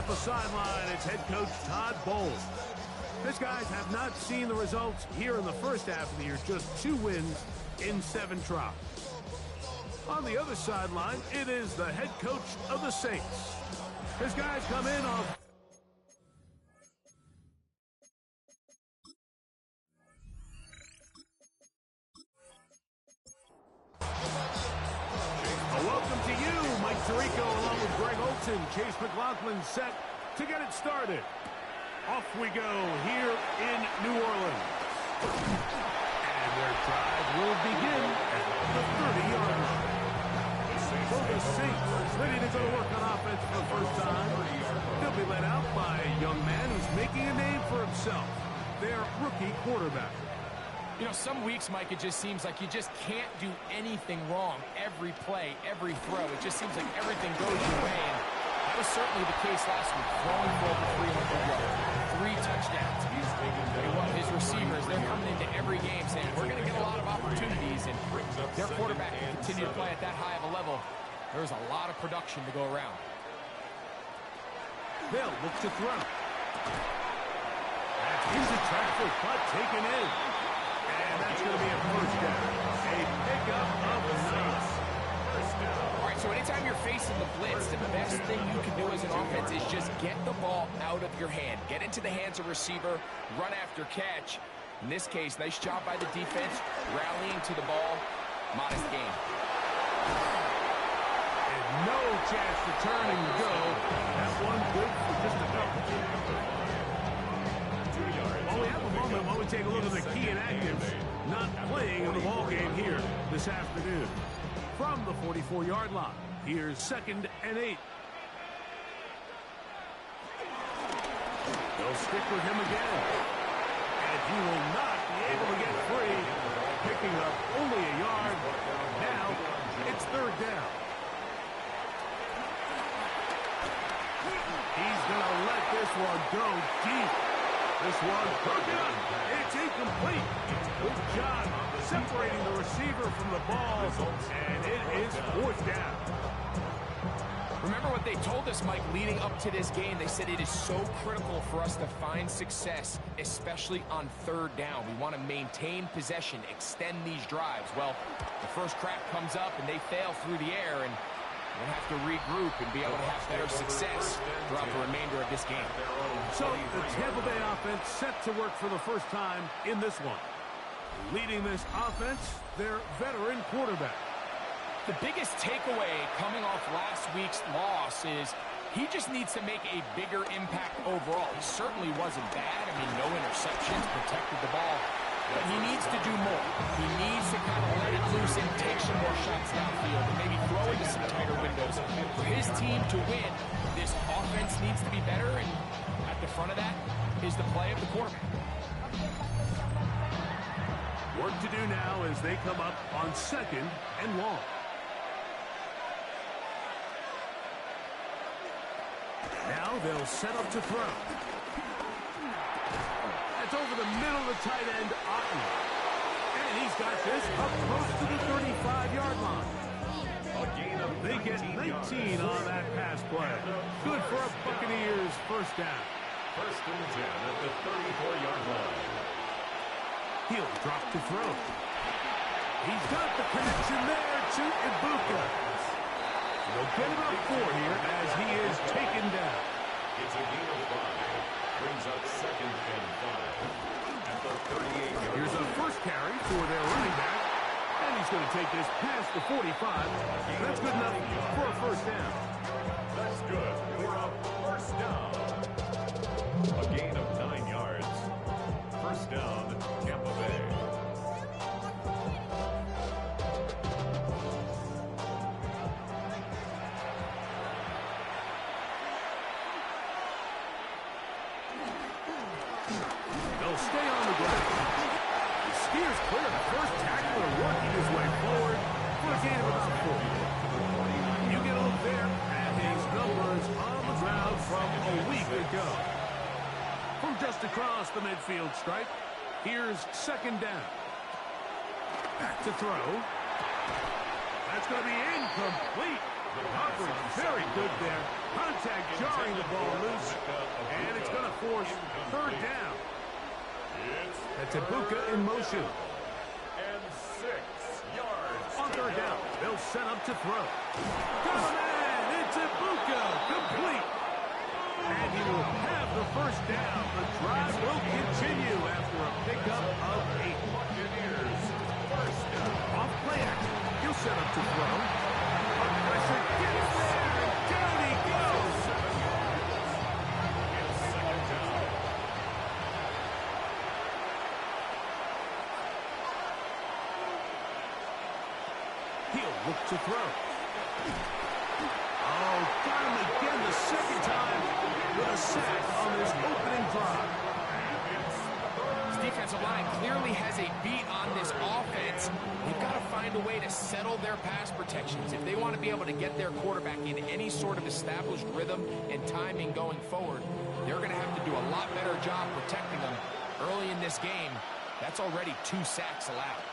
the sideline, it's head coach Todd Bowles. His guys have not seen the results here in the first half of the year, just 2 wins in 7 tries. On the other sideline, it is the head coach of the Saints. His guys come in off. Welcome to you, Mike Tirico, along with Greg Olson. Chase McLaughlin set to get it started. Off we go here in New Orleans. And their drive will begin at the 30-yard line. So the Saints ready to go to work on offense for the first time. They'll be led out by a young man who's making a name for himself, their rookie quarterback. You know, some weeks, Mike, it just seems like you just can't do anything wrong. Every play, every throw, it just seems like everything goes your way. And that was certainly the case last week, throwing for over 300 yards, 3 touchdowns. His receivers, they're coming into every game saying, we're going to get a lot of opportunities, and their quarterback can continue to play at that high of a level. There's a lot of production to go around. They'll look to throw. He's a traffic putt taken in. And that's going to be a first down. A pickup of 9. All right, so anytime you're facing the blitz, the best thing you can do as an offense is just get the ball out of your hand. Get into the hands of receiver, run after catch. In this case, nice job by the defense, rallying to the ball. Modest gain. And no chance to turn and go. That one good for just a couple. Well, we have a moment while we take a look at the key inactives not playing in the ball game here this afternoon. From the 44-yard line, here's 2nd and 8. They'll stick with him again. And he will not be able to get free. Picking up only a yard. Now it's 3rd down. He's going to let this one go deep. This one broken. It's incomplete. Good job separating the receiver from the ball. And it is 4th down. Remember what they told us, Mike, leading up to this game. They said it is so critical for us to find success, especially on 3rd down. We want to maintain possession, extend these drives. Well, the first crack comes up and they fail through the air, and we'll have to regroup and be able to have better success throughout the remainder of this game. So the Tampa Bay offense set to work for the first time in this one. Leading this offense, their veteran quarterback. The biggest takeaway coming off last week's loss is he just needs to make a bigger impact overall. He certainly wasn't bad. I mean, no interceptions, protected the ball. But he needs to do more. He needs to kind of let it loose and take some more shots downfield and maybe throw into some tighter windows. For his team to win, this offense needs to be better, and at the front of that is the play of the quarterback. Work to do now as they come up on 2nd and long. Now they'll set up to throw. It's over the middle of the tight end, Otten. And he's got this up close to the 35-yard line. They get 19 on that pass play. Good for a Buccaneers first down. 1st and 10 at the 34-yard line. He'll drop to throw. He's got the connection there to Ibuka. They'll get about 4 here as he is taken down. It's a gain of 5. Brings up 2nd and 5 at the 38-yard. Here's a first carry for their running back. And he's going to take this past the 45. That's good enough for a first down. That's good for a first down. A gain of 9 yards. First down, Tampa Bay. They'll stay on the ground. He steers clear of the first tackler, working his way forward for a gain of about 4. You get a look there at his numbers on the ground from a week ago. From just across the midfield stripe, here's 2nd down. Back to throw. That's going to be incomplete. Coverage very good there. Contact jarring the ball loose. And it's going to force third down. That's a Bucca in motion. And 6 yards. On third down, they'll set up to throw. Got a man! It's a Bucca! Complete! And he will have the first down. The drive will continue after a pickup of 8. Buccaneers, first down. Off play action. He'll set up to throw. Under pressure, gets there, and down he goes. 7 yards. And second down. He'll look to throw. Oh, got him again the second time with a sack on this opening drive. This defensive line clearly has a beat on this offense. They've got to find a way to settle their pass protections. If they want to be able to get their quarterback in any sort of established rhythm and timing going forward, they're going to have to do a lot better job protecting them early in this game. That's already 2 sacks allowed.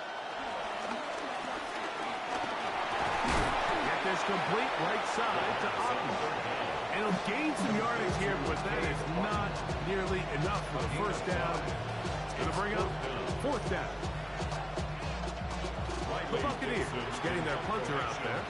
Get this complete right side to Ogden. And he'll gain some yardage here, but that is not nearly enough for the first down. It's going to bring up fourth down. The Buccaneers getting their punter out there.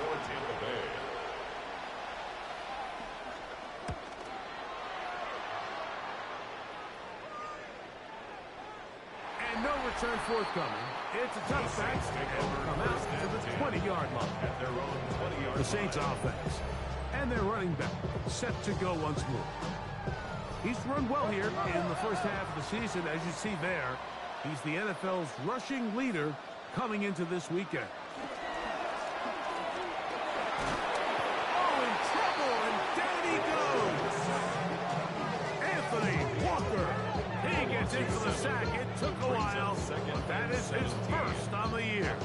And no return forthcoming. It's a touchback, and will come out to the 20-yard line. At their own 20-yard The Saints offense. And their running back set to go once more. He's run well here in the first half of the season. As you see there, he's the NFL's rushing leader coming into this weekend. Oh, in trouble, and down he goes. Anthony Walker. He gets into the sack. It took a while, but that is his first on the year.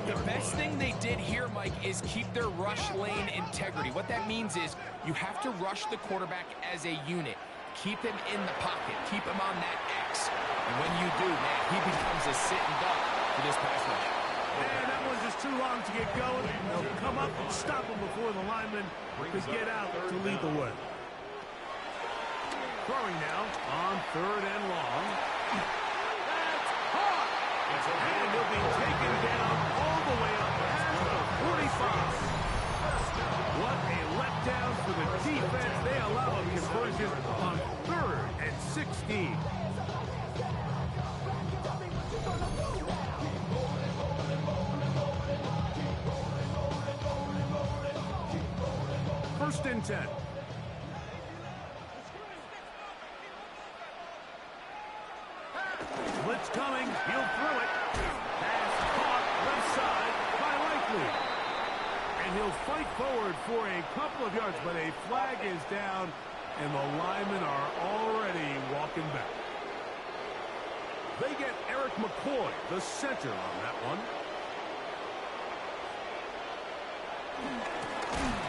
The best thing they did here, Mike, is keep their rush lane integrity. What that means is you have to rush the quarterback as a unit. Keep him in the pocket. Keep him on that X. And when you do, man, he becomes a sitting duck for this pass rush. And that one's just too long to get going. They'll come up and stop him before the lineman could get out to lead the way. Throwing now on third and long. That's caught! And he'll be taken down all the way up past the 45. What a letdown for the defense. They allow a conversion on third and 16. First and 10. Blitz coming. He'll throw it. Pass caught left side by Likely. And he'll fight forward for a couple of yards, but a flag is down, and the linemen are already walking back. They get Eric McCoy, the center, on that one.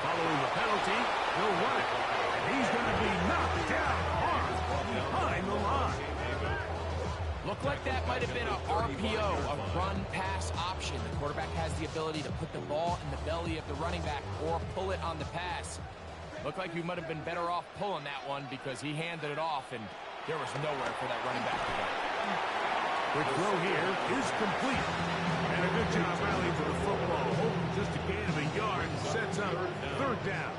Following the penalty, he'll run it. And he's going to be knocked down hard behind the line. Looked like that might have been a RPO, a run-pass option. The quarterback has the ability to put the ball in the belly of the running back or pull it on the pass. Looked like you might have been better off pulling that one because he handed it off, and there was nowhere for that running back to go. The throw here is complete. And a good job rallying to the football. Hoping just a gain of a yard sets up third down.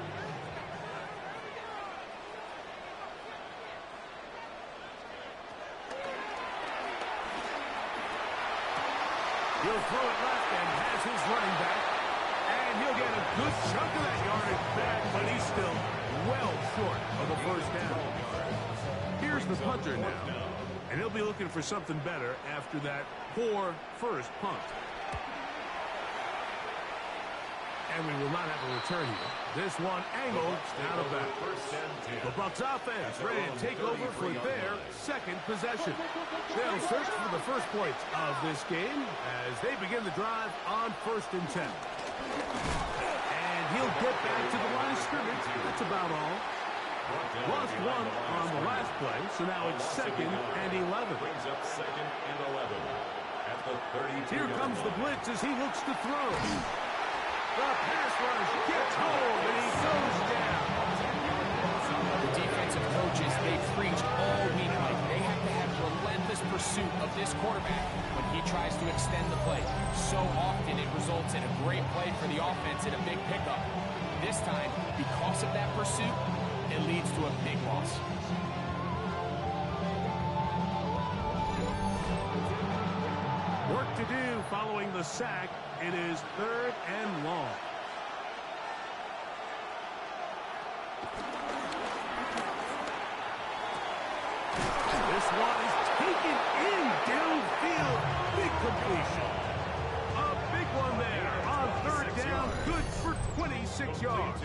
He'll throw it left and has his running back. And he'll get a good chunk of that yardage back, but he's still well short of the first down. Here's the punter now. And he'll be looking for something better after that poor first punt. And we will not have a return here. This one angled out of bounds. The Bucs offense ready to take over for their second possession. They'll search for the first points of this game as they begin the drive on 1st and 10. And he'll get back to the line of scrimmage. That's about all. Lost one on the last play, so now it's 2nd and 11. Brings up 2nd and 11 at the 32. Here comes the blitz as he looks to throw. The pass rush gets hold, and he goes down. The defensive coaches, they preach all week like they have to have relentless pursuit of this quarterback when he tries to extend the play. So often it results in a great play for the offense and a big pickup. This time, because of that pursuit, it leads to a big loss. Work to do following the sack. It is 3rd and long. This one is taken in downfield. Big completion. A big one there on 3rd down. Good for 26 yards.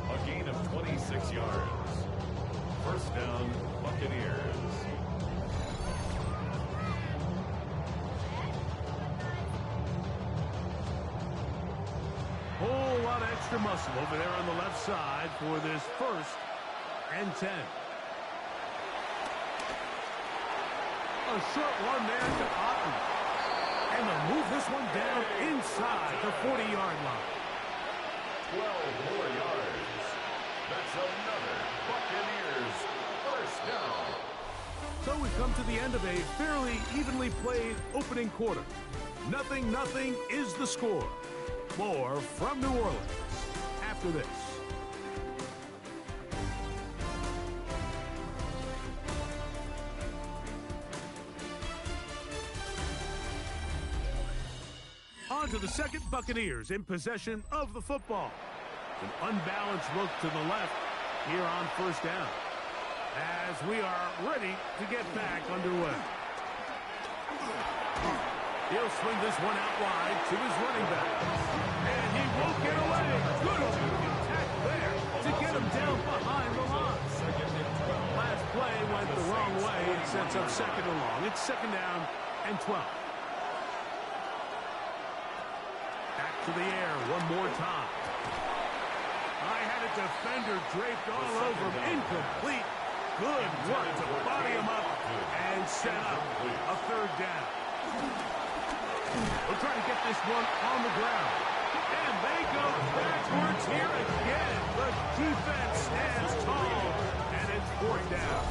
A gain of 26 yards. 1st down, Buccaneers. Whole lot of extra muscle over there on the left side for this 1st and 10. A short one there to Otten. And they'll move this one down inside the 40-yard line. 12 more yards. That's another Buccaneers 1st down. So we've come to the end of a fairly evenly played opening quarter. 0-0 is the score. More from New Orleans after this. On to the 2nd, Buccaneers in possession of the football. An unbalanced look to the left here on 1st down, as we are ready to get back underway. He'll swing this one out wide to his running back. And he won't get away. Good tackle there to get him down behind the line. Last play went the wrong way. It sets up 2nd and long. It's 2nd down and 12. Back to the air one more time. I had a defender draped all over him. Incomplete. Good work to body him up and set up a 3rd down. We'll try to get this one on the ground. And they go backwards here again. The defense stands tall, and it's 4th down.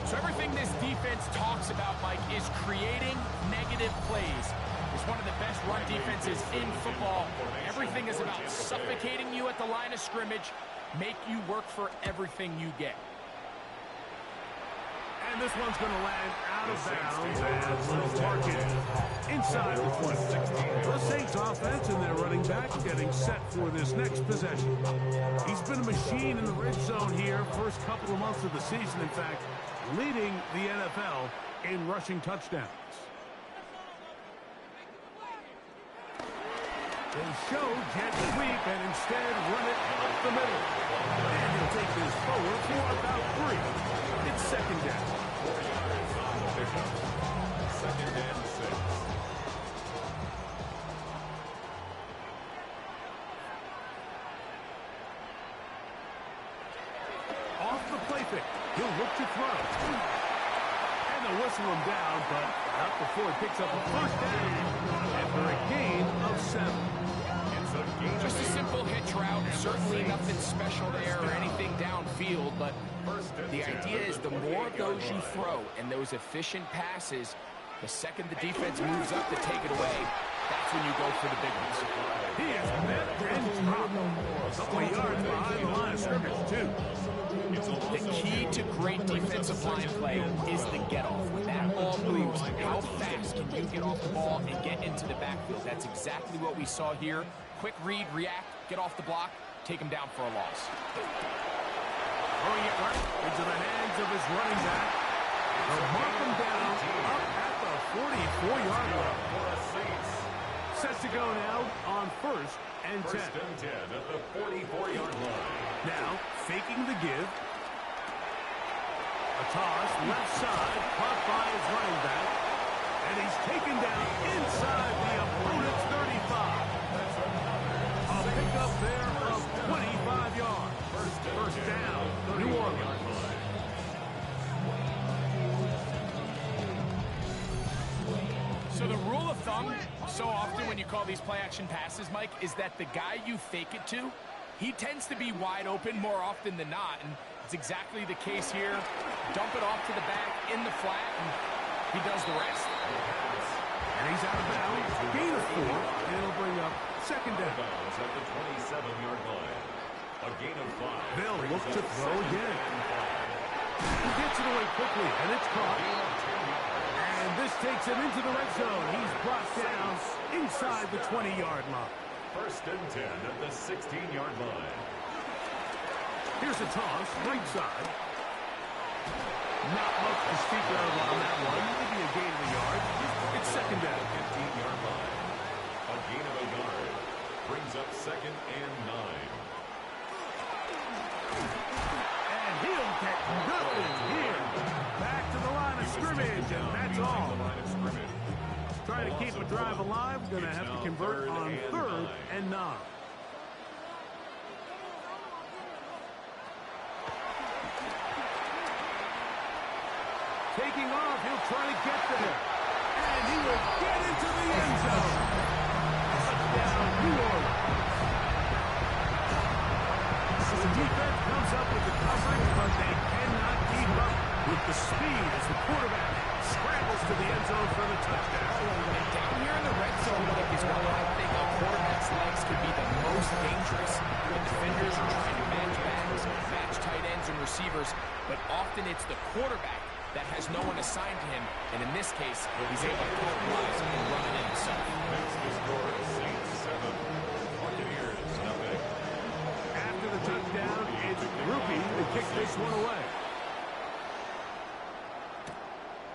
So everything this defense talks about, Mike, is creating negative plays. It's one of the best run defenses in football. Everything is about suffocating you at the line of scrimmage, make you work for everything you get. And this one's going to land out of bounds as little target inside the 20. The Saints offense and their running back getting set for this next possession. He's been a machine in the red zone here first couple of months of the season. In fact, leading the NFL in rushing touchdowns. They show jet sweep and instead run it up the middle. And he'll take this forward for about 3. It's 2nd down. 2nd and 6. Off the play fake. He'll look to throw. And they'll whistle him down, but not before he picks up a 1st down after a gain of 7. Just a simple hitch route. Certainly nothing special there or anything downfield, but the idea is the more of those you throw and those efficient passes, the second the defense moves up to take it away, that's when you go for the big ones. He is met and dropped. A couple of yards behind the line of scrimmage, too. The key to great defensive line play is the get-off. When that ball moves, how fast can you get off the ball and get into the backfield? That's exactly what we saw here. Quick read, react, get off the block, take him down for a loss. Throwing it right into the hands of his running back. They'll mark him down up at the 44-yard line. Set to go now on 1st and 10. 1st and 10 at the 44-yard line. Now, faking the give. A toss, left side, caught by his running back. And he's taken down inside the opponent's 35. A pickup there of 25 yards. First down, New Orleans. So So the rule of thumb, so often when you call these play-action passes, Mike, is that the guy you fake it to, he tends to be wide open more often than not, and it's exactly the case here. Dump it off to the back in the flat, and he does the rest. And he's out of bounds. Gain of 4, and it'll bring up second down. At the 27-yard line. A gain of 5. They'll look to throw again. He gets it away quickly, and it's caught. And this takes him into the red zone. He's brought down inside the 20-yard line. First and 10 at the 16-yard line. Here's a toss, right side. Not much to speak of on that one. Maybe a gain of a yard. It's second down. 15-yard line. A gain of a yard. Brings up second and 9. And he'll get nothing here. Back to the line of scrimmage, and that's all. Trying to keep a drive alive, going to have to convert on third and 9. Taking off, he'll try to get there. And he will get into the end zone. Touchdown, New Orleans. The defense comes up with the coverage, but they cannot keep up with the speed as the quarterback scrambles to the end zone for the touchdown. And down here in the red zone, look, is where I think a quarterback's legs could be the most dangerous when defenders are trying to match backs, match tight ends and receivers, but often it's the quarterback that has no one assigned to him, and in this case, he's able to capitalize and run it in himself. Next to score, Saints 7, Buccaneers nothing. After the touchdown, it's Ruby to kick this one away.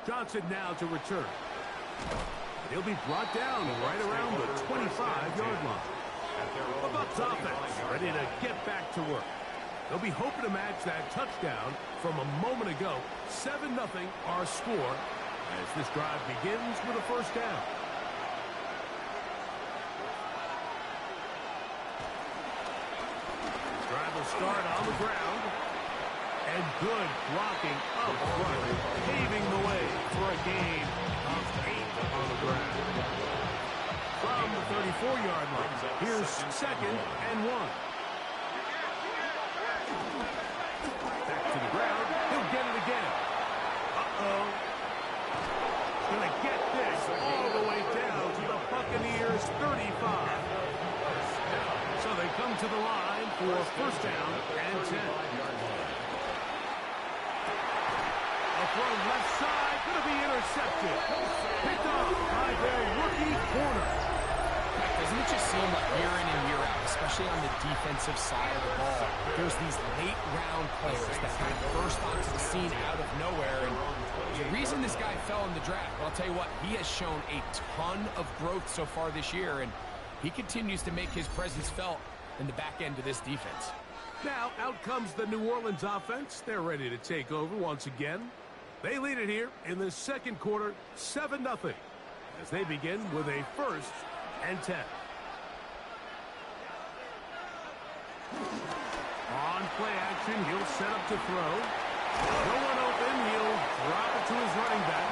Johnson now to return. He'll be brought down right around the 25-yard line. The Bucs offense ready to get back to work. They'll be hoping to match that touchdown from a moment ago. 7-0 our score as this drive begins with a first down. Drive will start on the ground. And good blocking up front, paving the way for a gain of 8 on the ground. From the 34-yard line, here's second and 1. Back to the ground. He'll get it again. Uh-oh. Gonna get this all the way down to the Buccaneers 35. So they come to the line for first down and 10. A throw left side, gonna be intercepted. Picked off by their rookie corner. Doesn't it just seem like year in and year out, especially on the defensive side of the ball, there's these late-round players that kind of burst onto the scene out of nowhere, and the reason this guy fell in the draft, well, I'll tell you what, he has shown a ton of growth so far this year, and he continues to make his presence felt in the back end of this defense. Now, out comes the New Orleans offense. They're ready to take over once again. They lead it here in the second quarter, 7-0, as they begin with a first and 10. On play action, he'll set up to throw. No one open, he'll drop it to his running back.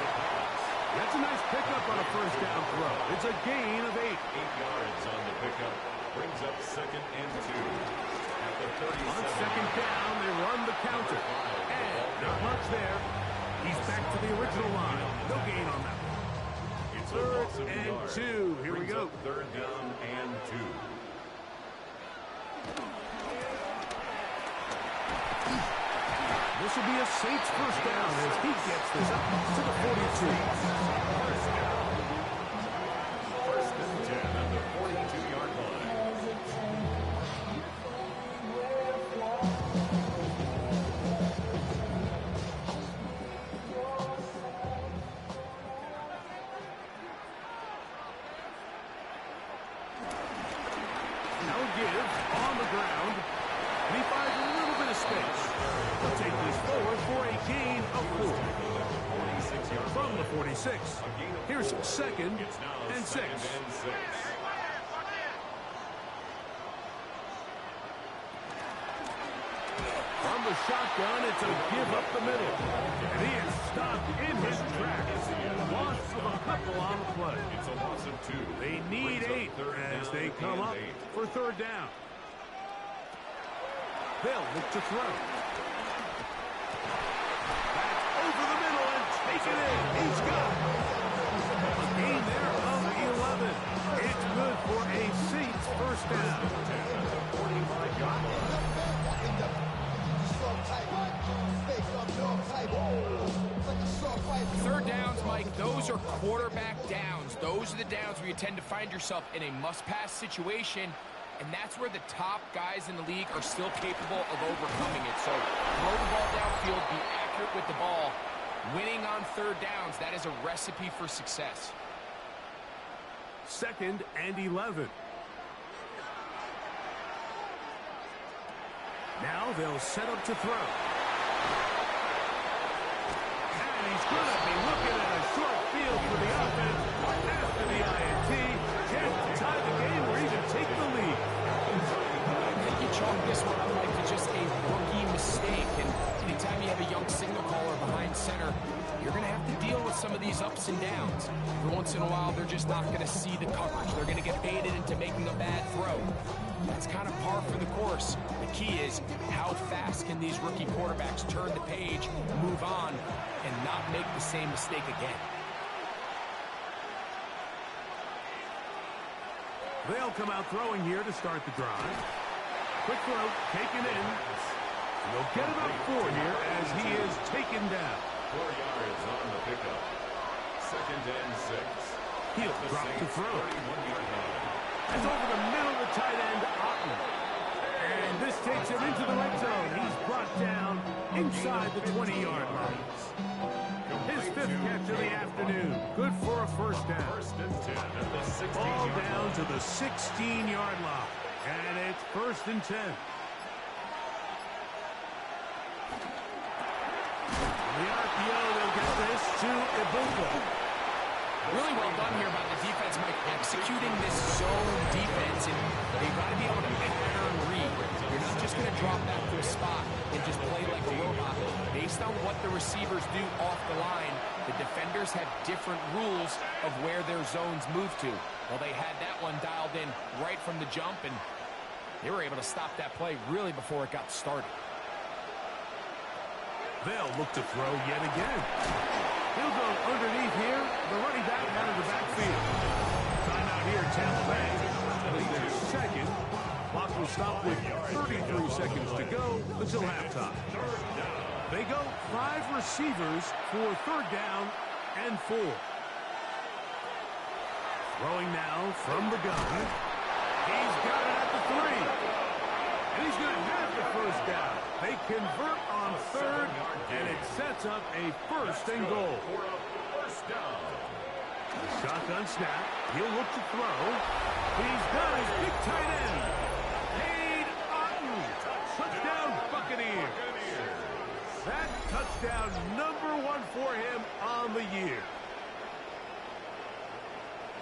That's a nice pickup on a first down throw. It's a gain of 8. 8 yards on the pickup. Brings up second and 2. At the 37. On second down, they run the counter. And not much there. He's back to the original line. No gain on that one. It's Third and 2. Here we go. Third down and 2. This will be a Saints first down as he gets this up to the 42. First down. First and 10 at the 42-yard line. No give on the ground. And he finds a little bit of space. He'll take this forward for a gain of 4. From the 46. Here's second and 6. From the shotgun, it's a give up the middle. And he is stopped in his tracks. Loss of a couple on the play. 2. They need 8 as they come up for third down. They'll look to throw. Back over the middle and take it in. He's got a gain there of 11. It's good for a Saints first down. 45 yards. Third downs, Mike, those are quarterback downs. Those are the downs where you tend to find yourself in a must-pass situation, and that's where the top guys in the league are still capable of overcoming it. So throw the ball downfield, be accurate with the ball. Winning on third downs, that is a recipe for success. 2nd and 11. Now they'll set up to throw. And he's going to be looking at a short field for the offense after the INT. Chance to tie the game or even take the lead. I think you chalk this one up like to just a rookie mistake. And anytime you have a young signal caller behind center, you're going to have to deal with some of these ups and downs. Every once in a while, they're just not going to see the coverage. They're going to get baited into making a bad throw. That's kind of par for the course. The key is how fast can these rookie quarterbacks turn the page, move on, and not make the same mistake again. They'll come out throwing here to start the drive. Quick throw, taken in. They'll get about 4 here as he is taken down. 4 yards on the pickup. 2nd and 6. He'll drop to throw. 31-yard line. That's over the middle of the tight end, Otten. And this takes him into the red zone. He's brought down inside the 20-yard line. His 5th catch of the afternoon. Good for a first down. 1st and 10 at the 16-yard Ball line. down to the 16-yard line. And it's 1st and 10. The RPO, they'll get this to Ibuka. Really well done here by the defense, Mike, executing this zone defense, and they've got to be able to pattern read. You're not just going to drop back to a spot and just play like a robot. Based on what the receivers do off the line, the defenders have different rules of where their zones move to. Well, they had that one dialed in right from the jump, and they were able to stop that play really before it got started. They'll look to throw yet again. He'll go underneath here. The running back out of the backfield. Timeout here, Tampa Bay. That is their second. Clock will stop with 33 seconds to go until halftime. They go 5 receivers for third down and 4. Throwing now from the gun. He's got it at the 3. And he's going to have the first down. They convert on third, and it sets up a 1st and goal. Shotgun snap. He'll look to throw. He's got his big tight end. Cade Otton. Touchdown, Buccaneers. That touchdown #1 for him on the year.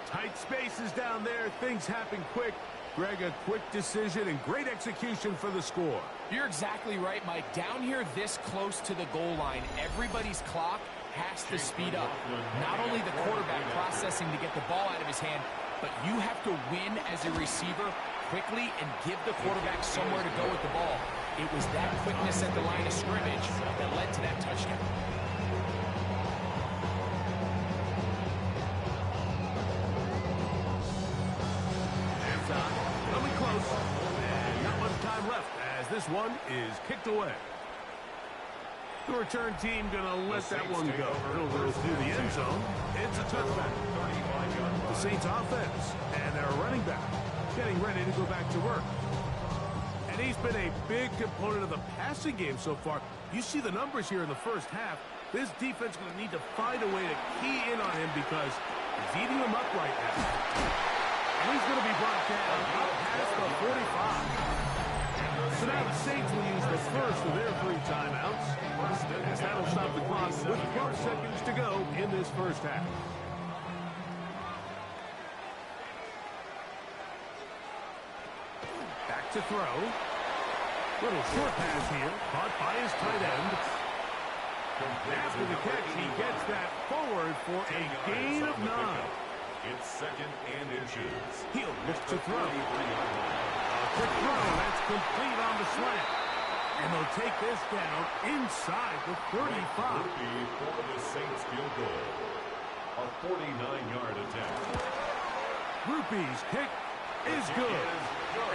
Tight spaces down there. Things happen quick. Greg, a quick decision and great execution for the score. You're exactly right, Mike. Down here this close to the goal line, everybody's clock has to speed up. Not only the quarterback processing to get the ball out of his hand, but you have to win as a receiver quickly and give the quarterback somewhere to go with the ball. It was that quickness at the line of scrimmage that led to that touchdown. Coming close. And not much time left as this one is kicked away. The return team going to let that one go. It'll go through the end zone. It's a touchback. The Saints offense and their running back getting ready to go back to work. And he's been a big component of the passing game so far. You see the numbers here in the first half. This defense is going to need to find a way to key in on him because he's eating them up right now. And he's going to be brought down up past the 45. So now the Saints will use the first of their 3 timeouts. As that'll stop the clock with 4 seconds to go in this first half. Back to throw. Little short pass here, caught by his tight end. After the catch, he gets that forward for a gain of 9. It's 2nd and Looks to throw. A quick throw. That's complete on the slant. And they'll take this down inside the 35. For the Saints field goal. A 49-yard attempt. Rupee's kick is good.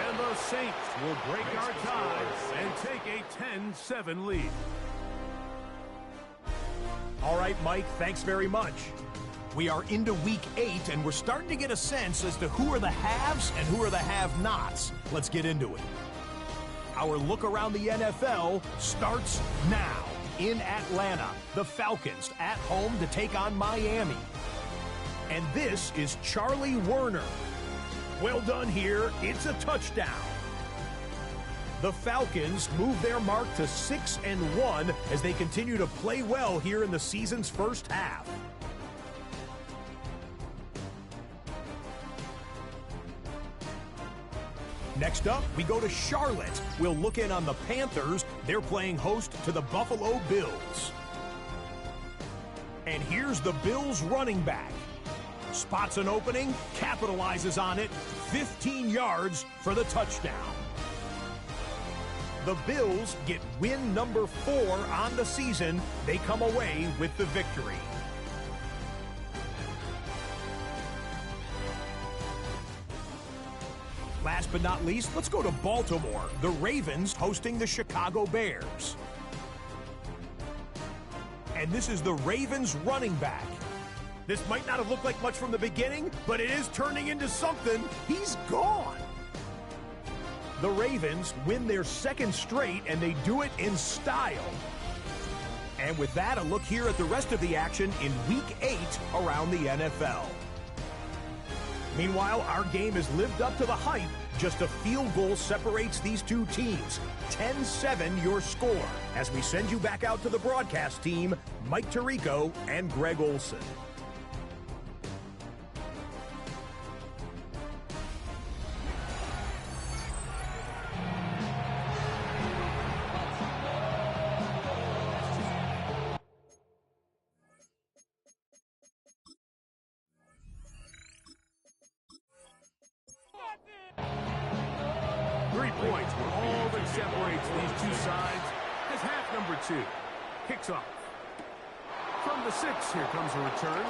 And the Saints will break our tie and take a 10-7 lead. All right, Mike, thanks very much. We are into week 8, and we're starting to get a sense as to who are the haves and who are the have-nots. Let's get into it. Our look around the NFL starts now. In Atlanta, the Falcons at home to take on Miami. And this is Charlie Werner. Well done here. It's a touchdown. The Falcons move their mark to 6-1 as they continue to play well here in the season's first half. Next up, we go to Charlotte. We'll look in on the Panthers. They're playing host to the Buffalo Bills. And here's the Bills running back. Spots an opening, capitalizes on it, 15 yards for the touchdown. The Bills get win number 4 on the season. They come away with the victory. Last but not least, let's go to Baltimore. The Ravens hosting the Chicago Bears. And this is the Ravens running back. This might not have looked like much from the beginning, but it is turning into something. He's gone. The Ravens win their 2nd straight, and they do it in style. And with that, a look here at the rest of the action in Week 8 around the NFL. Meanwhile, our game has lived up to the hype. Just a field goal separates these two teams. 10-7 your score. As we send you back out to the broadcast team, Mike Tirico and Greg Olson. Kicks off. From the 6, here comes a return.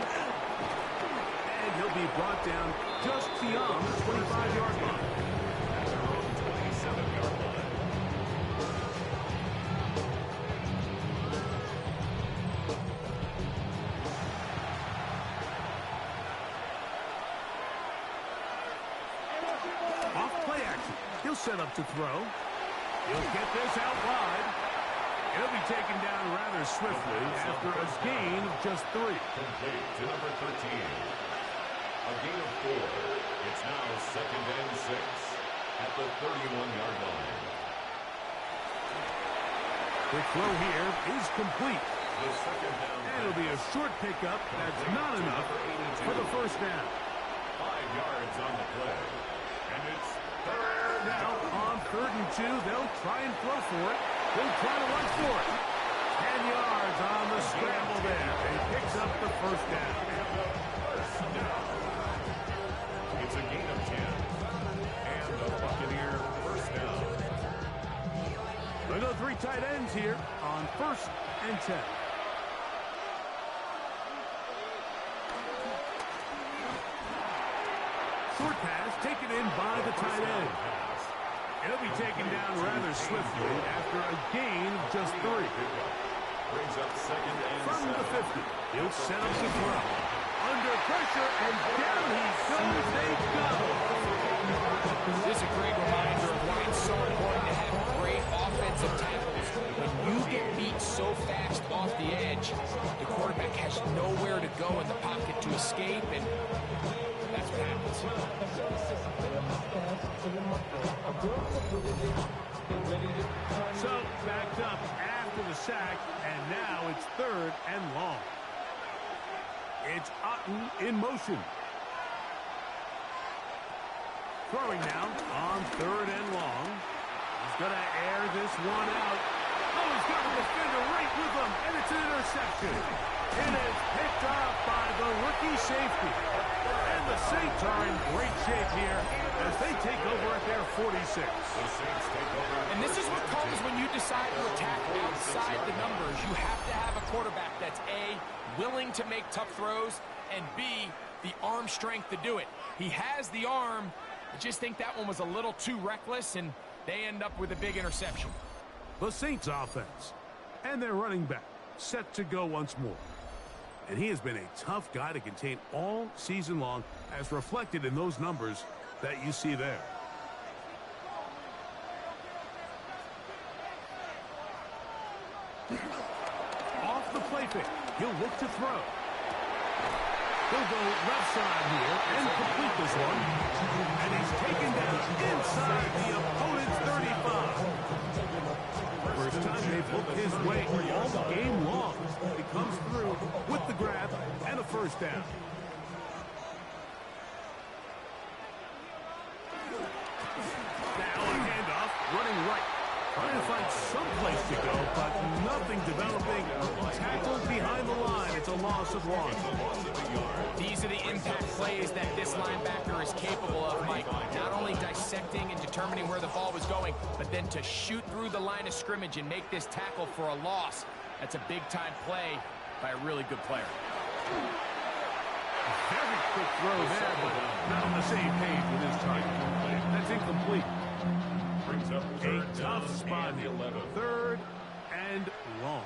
And he'll be brought down just beyond the 25-yard line. That's around 27-yard line. Off play action. He'll set up to throw. He'll get this out wide. He'll be taken down rather swiftly after a gain of just 3. Complete to number 13. A gain of 4. It's now 2nd and 6 at the 31-yard line. Quick throw here is complete. The 2nd down. And it'll be a short pickup. That's not enough for the 1st down. 5 yards on the play. And it's 3rd now on 3rd and 2. They'll try and throw for it. They'll try to run for it. 10 yards on the scramble there. And picks up the 1st down. It's a gain of 10. And the Buccaneer 1st down. We'll go 3 tight ends here on 1st and 10. Short pass taken in by the tight end. It'll be taken down rather swiftly after a gain of just 3. Brings up 2nd and From 7. the 50, he'll set up the throw. Under pressure, and down he goes. They go. This is a great reminder of why it's so important to have great offensive tackles. When you get beat so fast off the edge, the quarterback has nowhere to go in the pocket to escape, and that's what happens. So, backed up after the sack, and now it's 3rd and long. It's Otten in motion. Throwing now on 3rd and long. He's going to air this one out. Oh, he's got a defender right with him, and it's an interception. It is picked up by the rookie safety. And the Saints Saints are in great shape here as they take over at their 46. And this is what comes when you decide to attack outside the numbers. You have to have a quarterback that's A, willing to make tough throws, and B, the arm strength to do it. He has the arm. I just think that one was a little too reckless, and they end up with a big interception. The Saints offense and their running back set to go once more. And he has been a tough guy to contain all season long, as reflected in those numbers that you see there. Off the play fake, he'll look to throw. He'll go left side here and complete this one. And he's taken down inside the opponent's 35. First time they've looked his way all game long. He comes through with the grab and a first down. Now a handoff, running right. Trying to find some place to go, but nothing developing. Tackled behind the line. It's a loss of one. These are the impact plays that this linebacker is capable of, Mike. Not only dissecting and determining where the ball was going, but then to shoot through the line of scrimmage and make this tackle for a loss. That's a big-time play by a really good player. Very quick throw there, but not on the same page with his target. That's incomplete. Brings up A tough spot here. 3rd and long.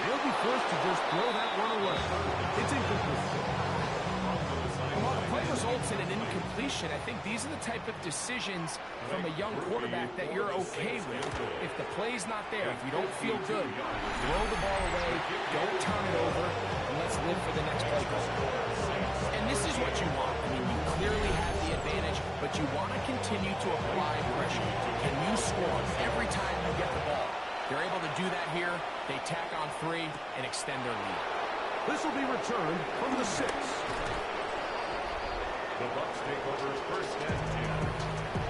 They'll be forced to just throw that one away. It's incomplete. While the play results in an incompletion, I think these are the type of decisions from a young quarterback that you're okay with. If the play's not there, if you don't feel good, throw the ball away, don't turn it over, and let's live for the next play call. And this is what you want. I mean, you clearly have the advantage, but you want to continue to apply pressure. Can you score every time you get the ball? They're able to do that here. They tack on 3 and extend their lead. This will be returned from the 6. The Bucs take over 1st and 10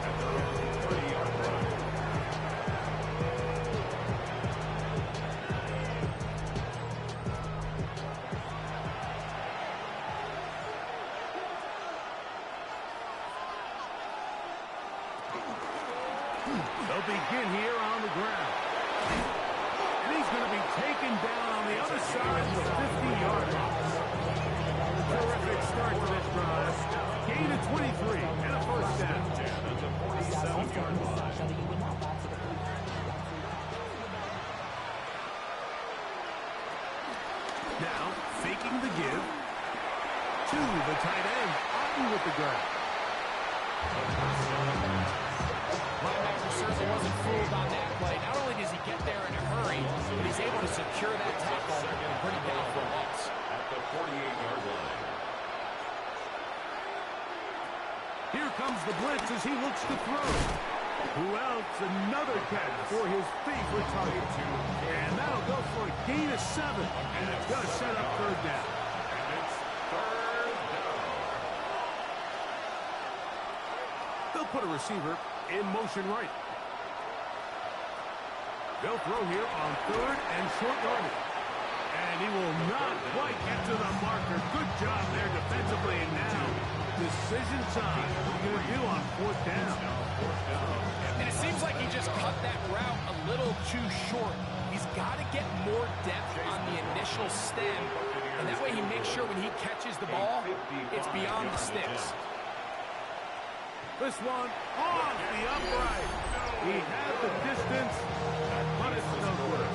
at their own 30-yard line. They'll begin here on the ground. And he's going to be taken down on the other side of the 50-yard line. Terrific start to this drive. Gain of 23 and a first down. At the 47-yard line. Now, faking the give to the tight end. Otten with the grab. Linebacker certainly wasn't fooled on that play. Not only does he get there in a hurry, but he's able to secure that tackle and bring it down for a loss. At the 48-yard line. Here comes the blitz as he looks to throw. Who else? Another catch for his favorite target. And that'll go for a gain of 7. And it's going to set up 3rd down. And it's 3rd down. They'll put a receiver in motion right. They'll throw here on 3rd and short yardage. And he will not quite get to the marker. Good job there defensively. And now, decision time. What are you going to do on 4th down? And it seems like he just cut that route a little too short. He's got to get more depth on the initial stem. And that way he makes sure when he catches the ball, it's beyond the sticks. This one off the upright. He had the distance, but it's no good.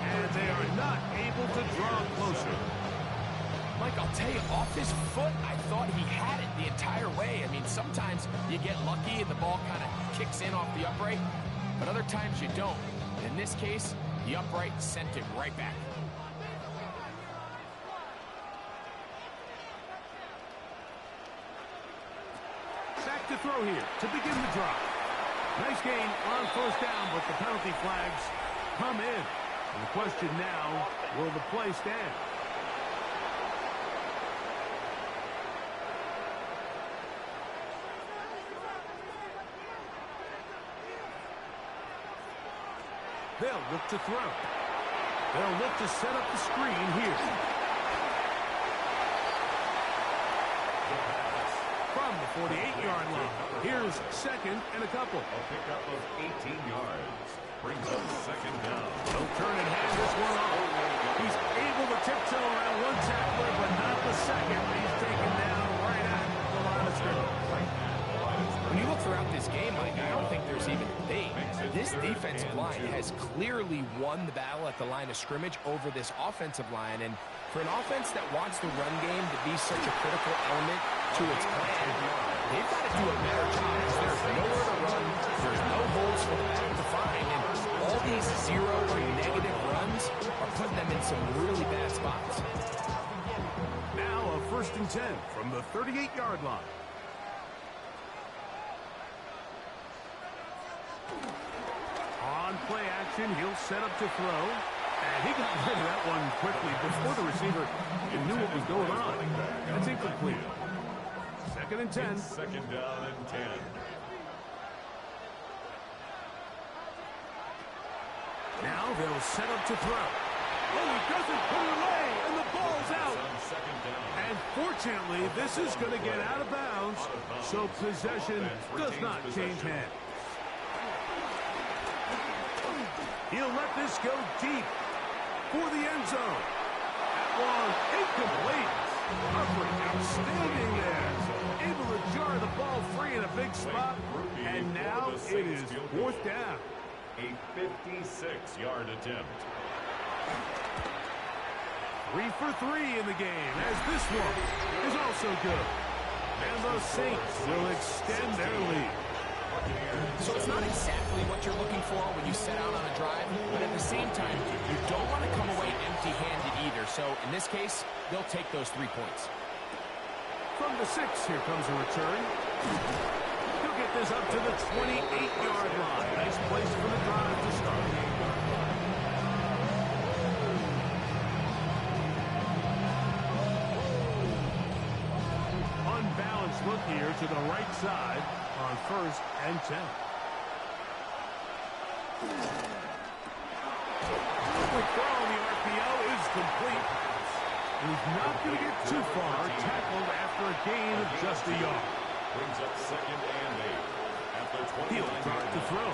And they are not able to draw closer. Mike, I'll tell you, off his foot, I thought he had it the entire way. I mean, sometimes you get lucky and the ball kind of kicks in off the upright, but other times you don't. In this case, the upright sent it right back. Back to throw here to begin the drive. Nice gain on 1st down, but the penalty flags come in. And the question now, will the play stand? They'll look to throw. They'll look to set up the screen here. From the 48-yard line. Here's second and a couple. A pickup of 18 yards. Brings up second down. He'll turn and hand this one off. He's able to tiptoe around one tackler, but not the second. He's taken down right at the line of scrimmage. When you look throughout this game, Mike, I don't think there's even a debate. This defensive line has clearly won the battle at the line of scrimmage over this offensive line. And for an offense that wants the run game to be such a critical element to its plan, they've got to do a better job. There's nowhere to run. There's no holes for the back to find. And all these zero or negative runs are putting them in some really bad spots. Now a 1st and 10 from the 38-yard line. On play action, he'll set up to throw. And he got rid of that one quickly before the receiver knew what was going on. That's incomplete. 2nd and 10. Second down and 10. Now they'll set up to throw. Oh, he doesn't put it away, and the ball's out. And fortunately, this is going to get out of bounds, so possession does not change hands. He'll let this go deep for the end zone. That one incomplete. Coverage outstanding there. Able to jar the ball free in a big spot. And now it is 4th down. A 56-yard attempt. 3 for 3 in the game, as this one is also good. And the Saints will extend their lead. So it's not exactly what you're looking for when you set out on a drive, but at the same time, you don't want to come away empty-handed either. So in this case, they'll take those 3 points. From the 6, here comes a return. He'll get this up to the 28-yard line. Nice place for the drive to start. Unbalanced look here to the right side on 1st and 10. Quick throw on the RPO is complete. He's not going to get too far. Tackled after a gain of just a yard. Brings up 2nd and 8. After 20. He'll start to throw.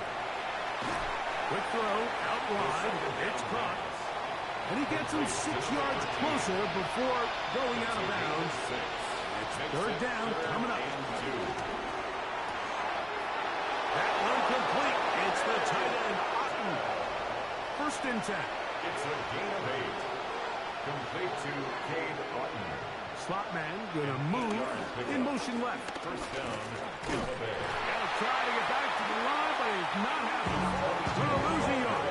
Quick throw out wide. It's caught. And he gets him 6 yards closer before going out of bounds. It's 3rd down coming up. That one complete. It's the tight end, Otten. 1st and 10. It's a gain of 8. Complete to Cade Otten. Slot man going to move in motion left. 1st down. They'll try to get back to the line, but it's not happening. Going to lose a yard.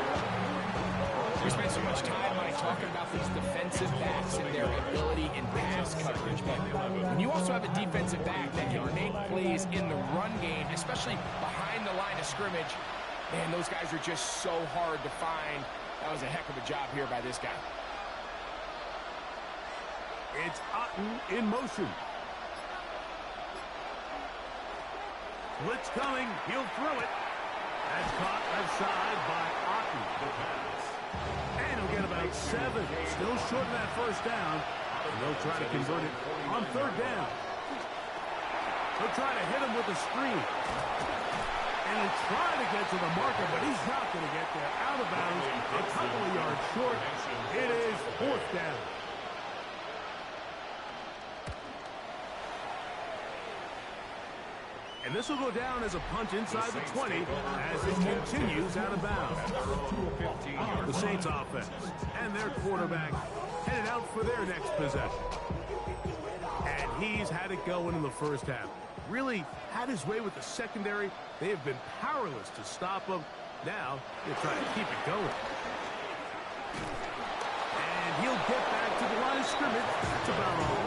We spent so much time, Mike, talking about these defensive backs and their ability in pass coverage. But when you also have a defensive back that can make plays in the run game, especially behind the line of scrimmage, man, those guys are just so hard to find. That was a heck of a job here by this guy. It's Otten in motion. Blitz coming. He'll throw it. That's caught outside by Otten. The pass. And he'll get about 7. Still short of that 1st down. And they'll try to convert it on 3rd down. They'll try to hit him with a screen. And he'll try to get to the marker, but he's not going to get there. Out of bounds, a couple of yards short. It is 4th down. And this will go down as a punt inside the 20 as it continues out of bounds. The Saints offense and their quarterback headed out for their next possession. And he's had it going in the 1st half. Really had his way with the secondary. They have been powerless to stop him. Now they're trying to keep it going. And he'll get back to the line of scrimmage. That's about all.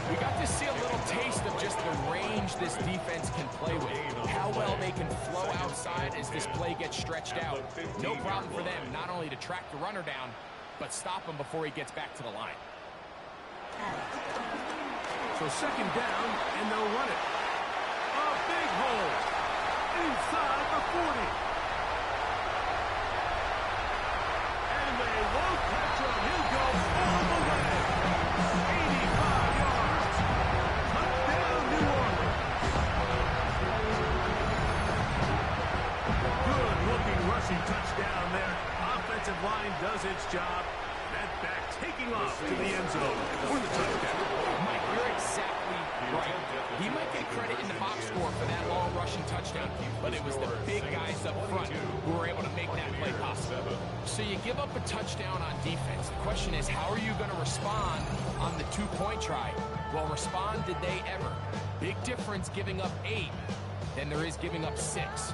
We got to see a little taste of just the range this defense can play with. How well they can flow outside as this play gets stretched out. No problem for them not only to track the runner down, but stop him before he gets back to the line. So 2nd down, and they'll run it. A big hole inside the 40. And they run Nice job. That back taking off to the end zone for the touchdown. Mike, you're exactly right. He might get credit in the box score for that long rushing touchdown, but it was the big guys up front who were able to make that play possible. So you give up a touchdown on defense. The question is, how are you going to respond on the two-point try? Well, respond did they ever? Big difference giving up 8 than there is giving up 6.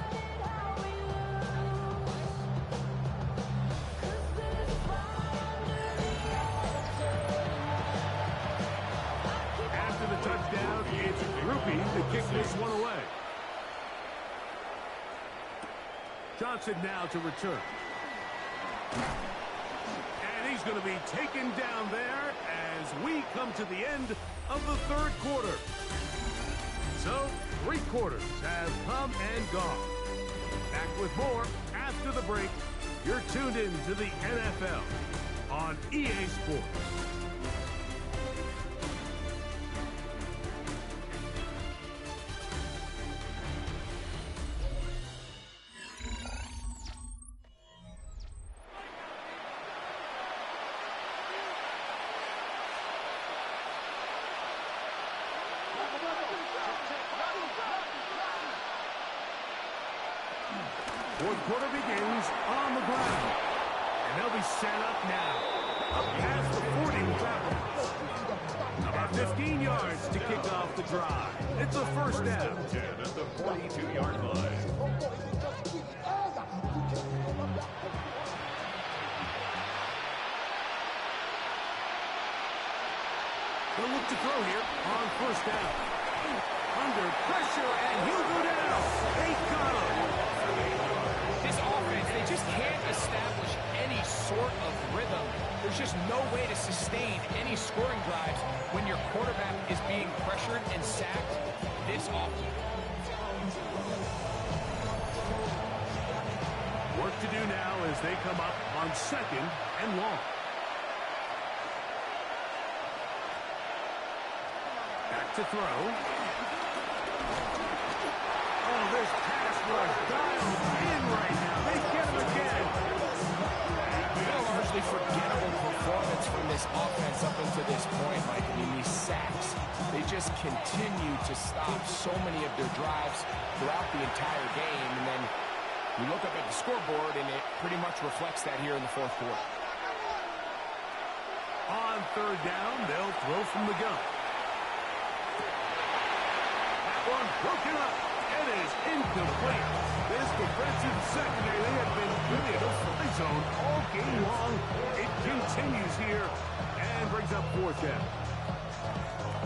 After the touchdown, it's Groupie to kick this one away. Johnson now to return. And he's going to be taken down there as we come to the end of the third quarter. So, 3 quarters have come and gone. Back with more after the break. You're tuned in to the NFL on EA Sports. Fourth quarter begins on the ground. And they'll be set up now. Up past the 40 with that one. About 15 yards to kick off the drive. It's a first down. 10 at the 42-yard line. They'll look to throw here on first down. Under pressure, and he'll go down. They got him. This offense, they just can't establish any sort of rhythm. There's just no way to sustain any scoring drives when your quarterback is being pressured and sacked this often. Work to do now as they come up on second and long. Back to throw. Oh, this pass rush dialed in right now. They get him again. A largely forgettable performance from this offense up until this point, Mike. I mean, these sacks, they just continue to stop so many of their drives throughout the entire game. And then you look up at the scoreboard, and it pretty much reflects that here in the fourth quarter. On third down, they'll throw from the gun. That one broken up. It is incomplete. This defensive secondary, they have been really in the fly zone all game long. It continues here and brings up fourth down.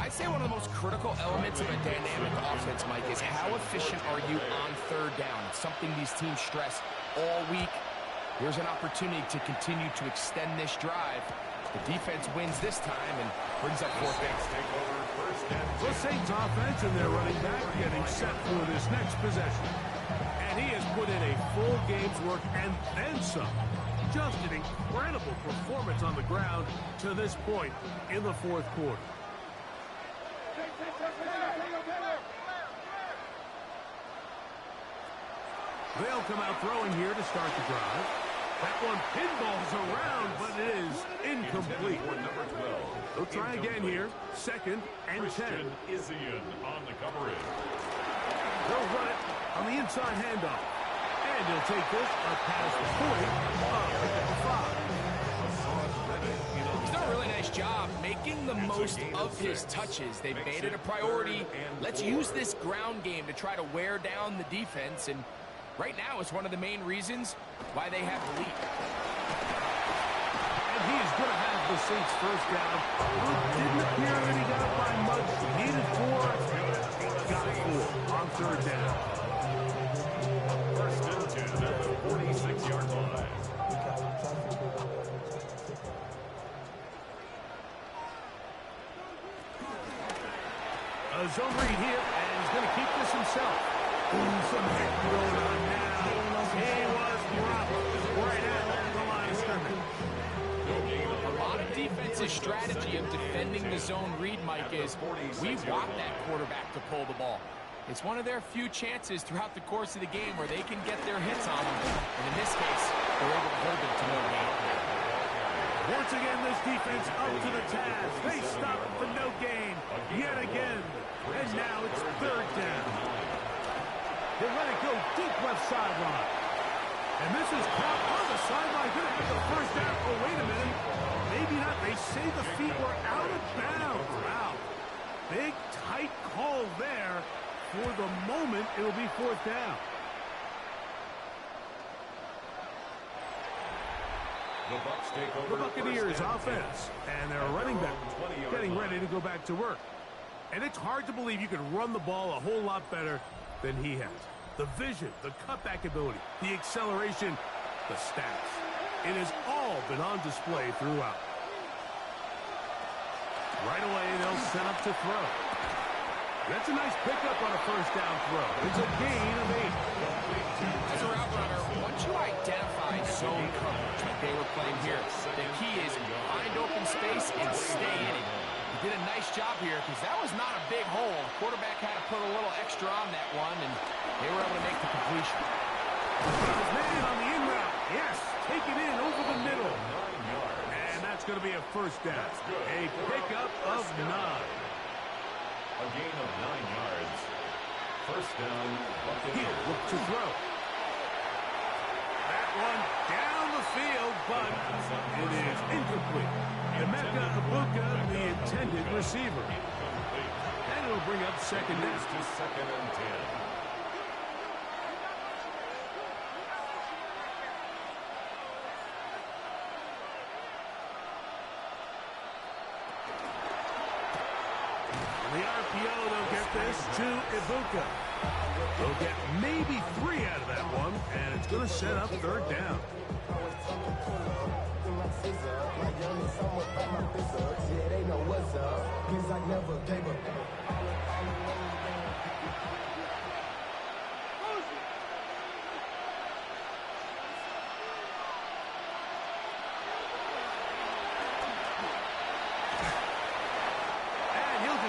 I'd say one of the most critical elements of a dynamic offense, Mike, is how efficient are you on third down? It's something these teams stress all week. Here's an opportunity to continue to extend this drive. The defense wins this time and brings up fourth down. The Saints offense and their running back getting set for this next possession. And he has put in a full game's work and then some. Just an incredible performance on the ground to this point in the fourth quarter. They'll come out throwing here to start the drive. That one pinballs around, but it is incomplete. They'll try again here. Second and 10. Isian on the coverage. They'll run it on the inside handoff. And he'll take this up past the 40. He's done a really nice job making the most of his touches. They've made it a priority. Let's use this ground game to try to wear down the defense. And right now, it's one of the main reasons why they have the lead. And he is going to have the Saints first down. Didn't appear that he got it by much. Needed 4. Got 4 on third down. First and 10 at the 46-yard line. A zone read here, and he's going to keep this himself. Some hit going on now. He was dropped right at the line of scrimmage. A lot of defensive strategy of defending the zone read, Mike, is we want that quarterback to pull the ball. It's one of their few chances throughout the course of the game where they can get their hits on them. And in this case, they're able to hold them to no gain. Once again, this defense up to the task. They stop it for no gain yet again. And now it's third down. They let it go deep left sideline. And this is caught on the sideline. Going to have the first down. Oh, wait a minute. Maybe not. They say the feet were out of bounds. Wow. Big, tight call there. For the moment, it'll be fourth down. The Buccaneers offense. And their running back getting ready to go back to work. And it's hard to believe you can run the ball a whole lot better than he has. The vision, the cutback ability, the acceleration, the stats. It has all been on display throughout. Right away, they'll set up to throw. That's a nice pickup on a first down throw. It's a gain of 8. As a route runner, once you identify zone coverage like they were playing here, the key is find open space and stay in it. He did a nice job here because that was not a big hole. The quarterback had to put a little extra on that one, and they were able to make the completion. His man on the in route. Yes, take it in over the middle. And that's going to be a first down. A pickup of 9. A gain of 9 yards. First down, Buccaneers. Here, look to throw. That one down the field, but it is incomplete. Bucca, the intended receiver. And it'll bring up second down. To second and 10. The RPO, they'll get this to Ibuka. They'll get maybe 3 out of that one, and it's going to set up third down.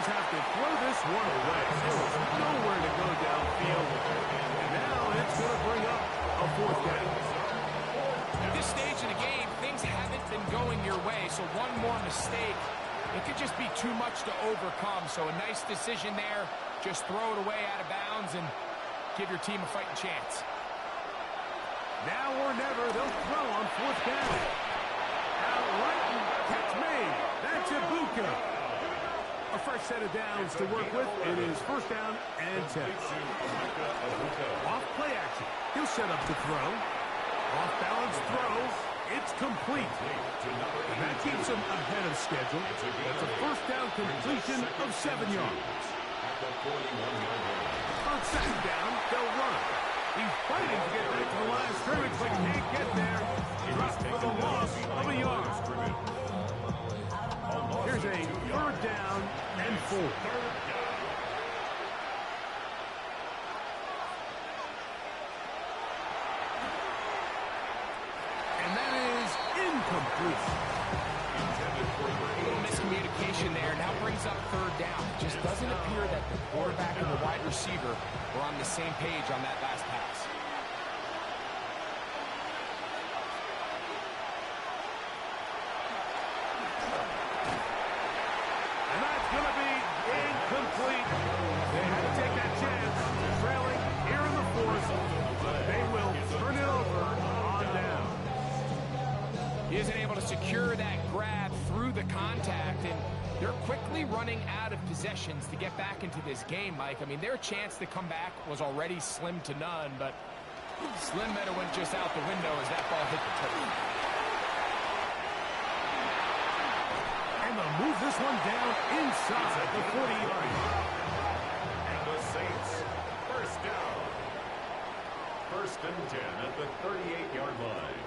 Have to throw this one away. There was nowhere to go downfield. And now it's going to bring up a fourth down. At this stage of the game, things haven't been going your way, so one more mistake, it could just be too much to overcome. So a nice decision there. Just throw it away out of bounds and give your team a fighting chance. Now or never, they'll throw on fourth down. Out right and catch made. That's Ibuka. A fresh set of downs to work with. It is first down and 10. Off play action. He'll set up to throw. Off balance throw. It's complete. And that keeps him ahead of schedule. That's a first down completion of 7 yards. On second down, they'll run. He's fighting to get back to the line of scrimmage, but can't get there. Dropped for the loss of a yard. Here's a third down and 4. And that is incomplete. A little miscommunication there. Now brings up third down. It just doesn't appear that the quarterback and the wide receiver were on the same page on that last pass. Incomplete. They had to take that chance. Trailing here in the fourth. They will turn it over on down. He isn't able to secure that grab through the contact, and they're quickly running out of possessions to get back into this game, Mike. I mean, their chance to come back was already slim to none, but Slim Meadow went just out the window as that ball hit the turf. And they'll move this one down inside the 40-yard line. And the Saints, first down. First and 10 at the 38-yard line.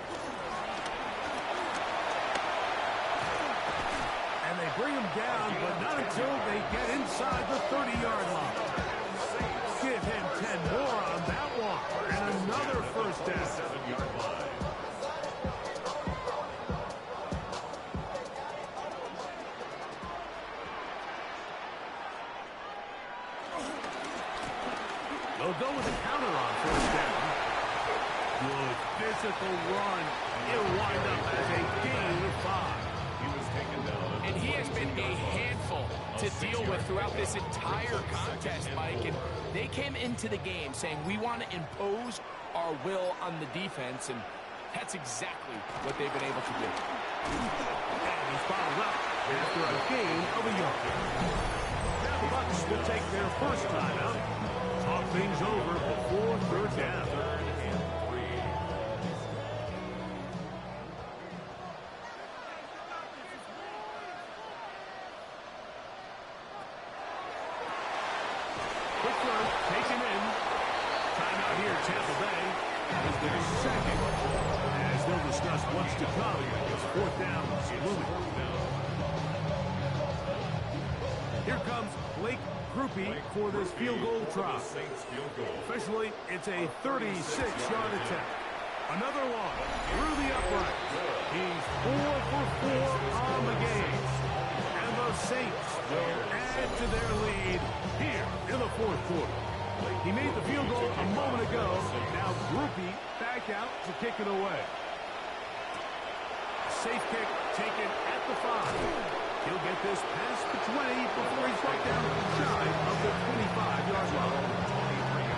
And they bring him down, but not until they get inside the 30-yard line. Give him 10 more on that one. And another first down. 7-yard line. They'll go with a counter on first down. Good physical run. It'll wind up as a gain of 5. to deal with throughout this entire contest, Mike. And they came into the game saying, we want to impose our will on the defense, and that's exactly what they've been able to do. And he's followed up after a gain of a yard. Now the Bucs will take their first timeout. Talk things over before third down. Quick throw, taken in. Timeout here, Tampa Bay. Is their second. As they'll discuss what's to come. It's fourth down. Looming. Here comes Blake Groupie for this field goal try. Officially, it's a 36-yard attempt. Another one through the upright. He's 4 for 4 on the game. And the Saints will add to their lead here in the fourth quarter. He made the field goal a moment ago. Now Groupie back out to kick it away. Safe kick taken at the 5. He'll get this past the 20 before he's brought down shy of the 25-yard line.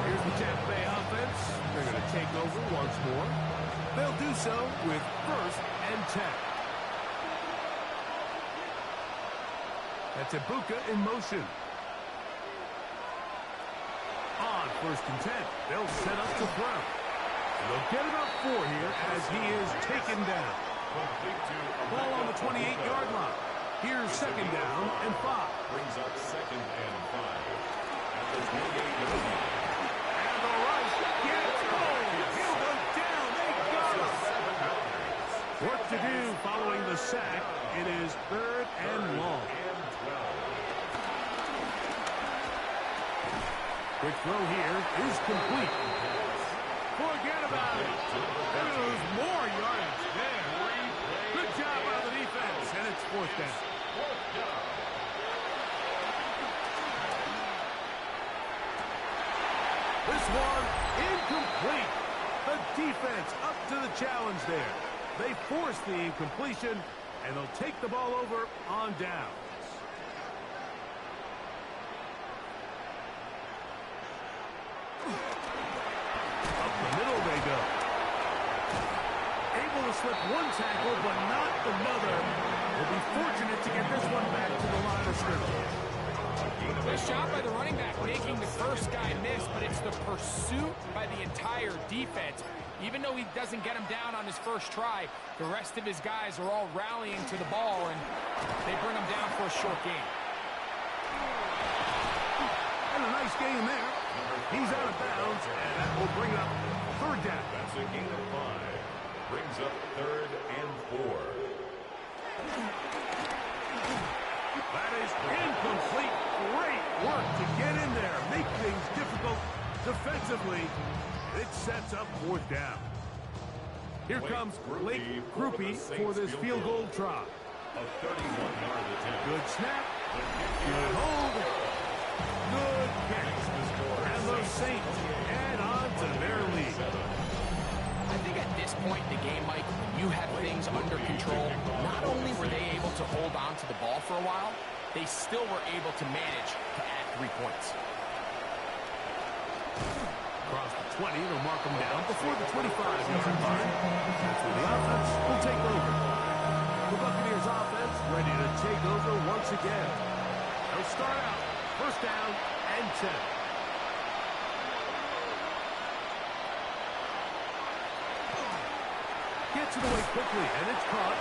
Here's the Tampa Bay offense. They're going to take over once more. They'll do so with 1st and 10. That's Ibuka in motion. On 1st and 10, they'll set up to throw. They'll get it up 4 here as he is taken down. Ball on the 28-yard line. Here's 2nd down and 5. Brings up 2nd and 5. At the 28-yard line. And the rush gets home. He'll go down. They got him. Work to do following the sack. It is 3rd and long. Quick throw here is complete. Forget about it. There's more yardage there. Good job by the defense, and it's 4th down. This one incomplete. The defense up to the challenge there. They force the incompletion, and they'll take the ball over on down. Up the middle they go. Able to slip one tackle, but not another. Will be fortunate to get this one back to the line of scrimmage. Nice job by the running back making the first guy miss, but it's the pursuit by the entire defense. Even though he doesn't get him down on his first try, the rest of his guys are all rallying to the ball, and they bring him down for a short gain. And a nice gain there. He's out of bounds, and that will bring up 3rd down. That's a gain of 5. Brings up 3rd and 4. That is incomplete. Great work to get in there, make things difficult defensively. It sets up 4th down. Here comes Blake Groupie for this field goal try. A 31-yard attempt. Good snap. Good hold. Good catch. And the Saints add on to their lead. I think at this point in the game, Mike, when you have things under control, not only were they able to hold on to the ball for a while, they still were able to manage to add 3 points. Across the 20, they'll mark them down before the 25-yard line. That's where the offense will take over. The Buccaneers offense ready to take over once again. They'll start out 1st down and 10. Gets it away quickly, and it's caught.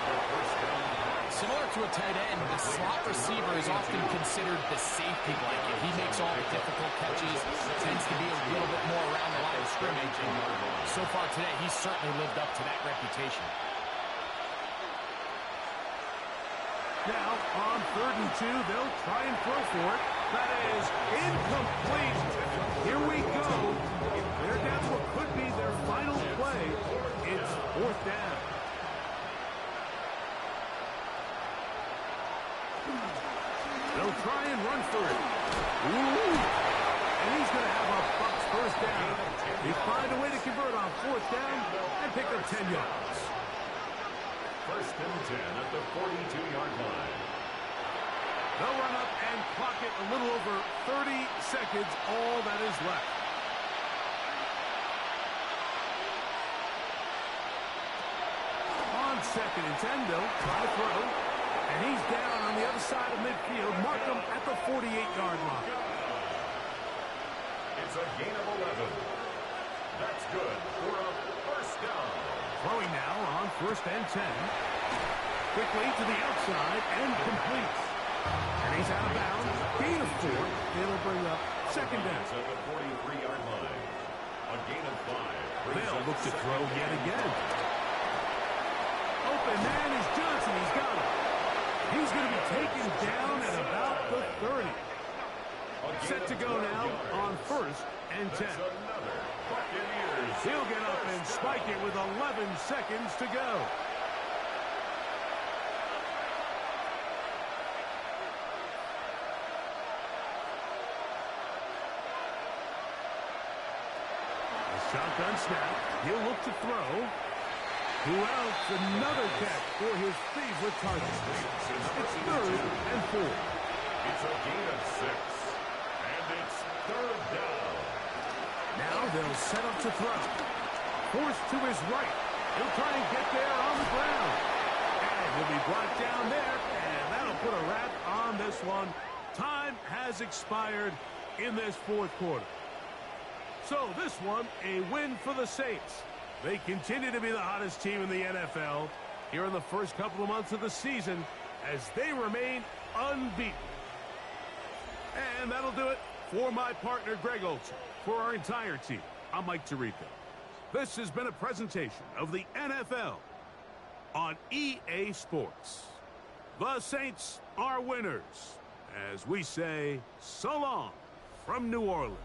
Similar to a tight end, the slot receiver is often considered the safety blanket. He makes all the difficult catches, tends to be a little bit more around the line of scrimmage, and so far today, he's certainly lived up to that reputation. Now, on 3rd and 2, they'll try and throw for it. That is incomplete. Here we go. They're down to what could be their final play. It's 4th down. They'll try and run for it. Ooh! And he's going to have a Bucs 1st down. They find a way to convert on 4th down and pick up 10 yards. 1st and 10 at the 42-yard line. They'll run up and clock it a little over 30 seconds, all that is left. On 2nd and 10, they'll try to throw. And he's down on the other side of midfield. Mark him at the 48-yard line. It's a gain of 11. That's good for a first down. Throwing now on 1st and 10. Quickly to the outside and completes. And he's out of bounds. Gain of 4. It'll bring up 2nd down. At the 43-yard line. A gain of 5. They'll look to throw yet again. Open man is Johnson. He's got it. He's going to be taken down at about the 30. Set to go now on 1st and 10. He'll get up and spike it with 11 seconds to go. A shotgun snap. He'll look to throw. Who else? Another catch for his favorite target. It's 3rd and 4. It's a gain of 6. And it's 3rd down. Now they'll set up to throw. Forced to his right. He'll try and get there on the ground. And he'll be brought down there. And that'll put a wrap on this one. Time has expired in this 4th quarter. So this one, a win for the Saints. They continue to be the hottest team in the NFL here in the first couple of months of the season as they remain unbeaten. And that'll do it for my partner, Greg Olson. For our entire team, I'm Mike Tirico. This has been a presentation of the NFL on EA Sports. The Saints are winners, as we say so long from New Orleans.